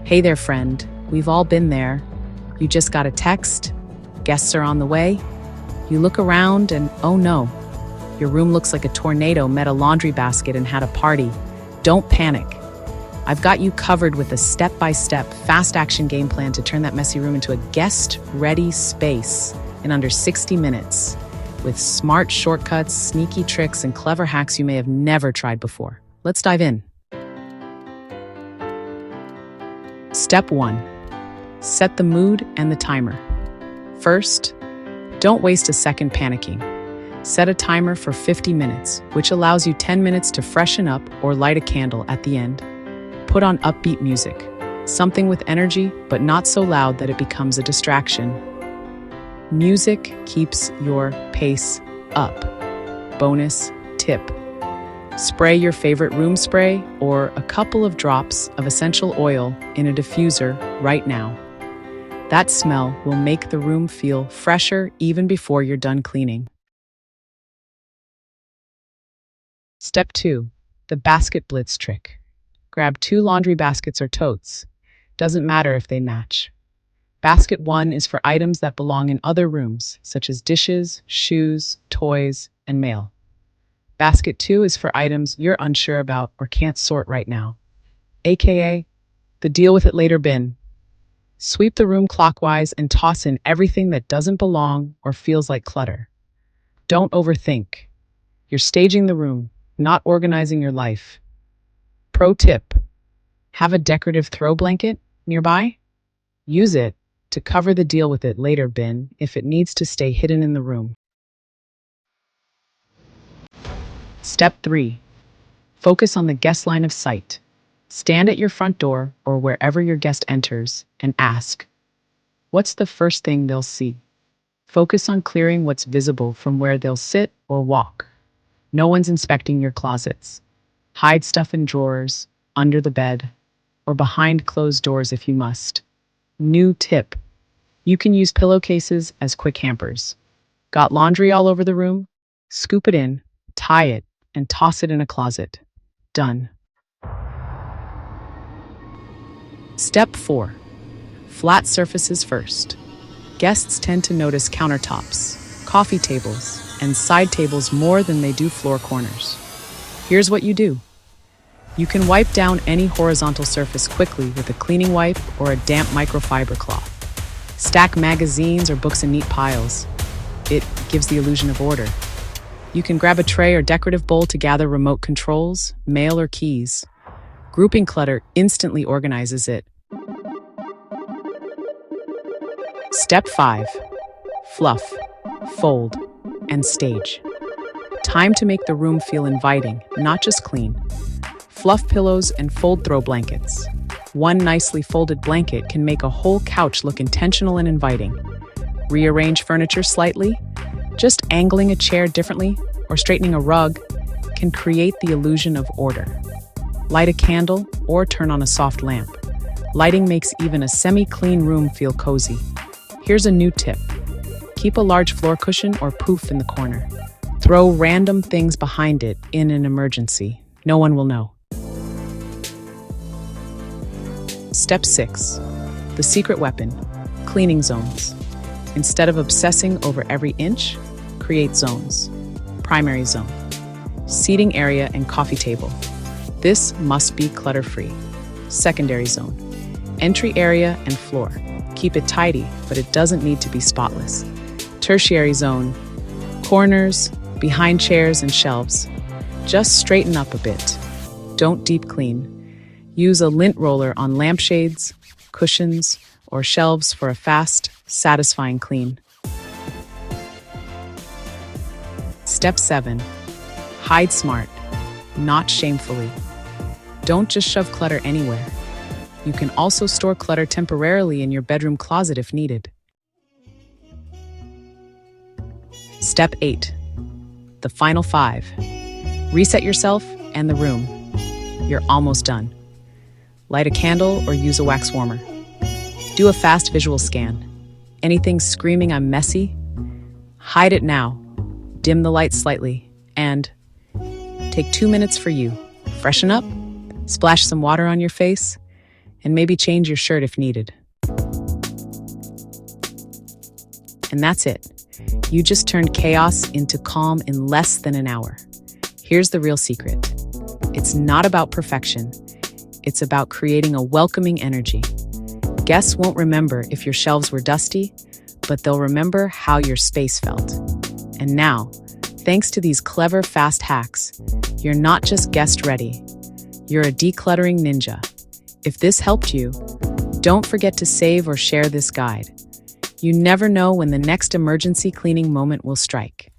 Hey there, friend. We've all been there. You just got a text, guests are on the way. You look around and oh no, your room looks like a tornado met a laundry basket and had a party. Don't panic. I've got you covered with a step-by-step, fast-action game plan to turn that messy room into a guest-ready space in under 60 minutes, with smart shortcuts, sneaky tricks, and clever hacks you may have never tried before. Let's dive in. Step 1. Set the mood and the timer. First, don't waste a second panicking. Set a timer for 50 minutes, which allows you 10 minutes to freshen up or light a candle at the end. Put on upbeat music, something with energy but not so loud that it becomes a distraction. Music keeps your pace up. Bonus tip: spray your favorite room spray or a couple of drops of essential oil in a diffuser right now. That smell will make the room feel fresher even before you're done cleaning. Step 2. The basket blitz trick. Grab 2 laundry baskets or totes. Doesn't matter if they match. Basket 1 is for items that belong in other rooms, such as dishes, shoes, toys, and mail. Basket 2 is for items you're unsure about or can't sort right now, aka the deal with it later bin. Sweep the room clockwise and toss in everything that doesn't belong or feels like clutter. Don't overthink. You're staging the room, not organizing your life. Pro tip: have a decorative throw blanket nearby. Use it to cover the deal with it later bin if it needs to stay hidden in the room. Step 3. Focus on the guest line of sight. Stand at your front door or wherever your guest enters and ask, what's the first thing they'll see? Focus on clearing what's visible from where they'll sit or walk. No one's inspecting your closets. Hide stuff in drawers, under the bed, or behind closed doors if you must. New tip: you can use pillowcases as quick hampers. Got laundry all over the room? Scoop it in, tie it, and toss it in a closet. Done. Step 4. Flat surfaces first. Guests tend to notice countertops, coffee tables, and side tables more than they do floor corners. Here's what you do. You can wipe down any horizontal surface quickly with a cleaning wipe or a damp microfiber cloth. Stack magazines or books in neat piles. It gives the illusion of order. You can grab a tray or decorative bowl to gather remote controls, mail, or keys. Grouping clutter instantly organizes it. Step 5. Fluff, fold, and stage. Time to make the room feel inviting, not just clean. Fluff pillows and fold throw blankets. One nicely folded blanket can make a whole couch look intentional and inviting. Rearrange furniture slightly. Just angling a chair differently or straightening a rug can create the illusion of order. Light a candle or turn on a soft lamp. Lighting makes even a semi-clean room feel cozy. Here's a new tip. Keep a large floor cushion or poof in the corner. Throw random things behind it in an emergency. No one will know. Step 6. The secret weapon: cleaning zones. Instead of obsessing over every inch, create zones. Primary zone: seating area and coffee table. This must be clutter-free. Secondary zone: entry area and floor. Keep it tidy, but it doesn't need to be spotless. Tertiary zone: corners, behind chairs and shelves. Just straighten up a bit. Don't deep clean. Use a lint roller on lampshades, cushions, or shelves for a fast, satisfying clean. Step 7. Hide smart, not shamefully. Don't just shove clutter anywhere. You can also store clutter temporarily in your bedroom closet if needed. Step 8. The final 5. Reset yourself and the room. You're almost done. Light a candle or use a wax warmer. Do a fast visual scan. Anything screaming "I'm messy"? Hide it now. Dim the light slightly. And take 2 minutes for you. Freshen up, splash some water on your face, and maybe change your shirt if needed. And that's it. You just turned chaos into calm in less than an hour. Here's the real secret. It's not about perfection. It's about creating a welcoming energy. Guests won't remember if your shelves were dusty, but they'll remember how your space felt. And now, thanks to these clever, fast hacks, you're not just guest ready. You're a decluttering ninja. If this helped you, don't forget to save or share this guide. You never know when the next emergency cleaning moment will strike.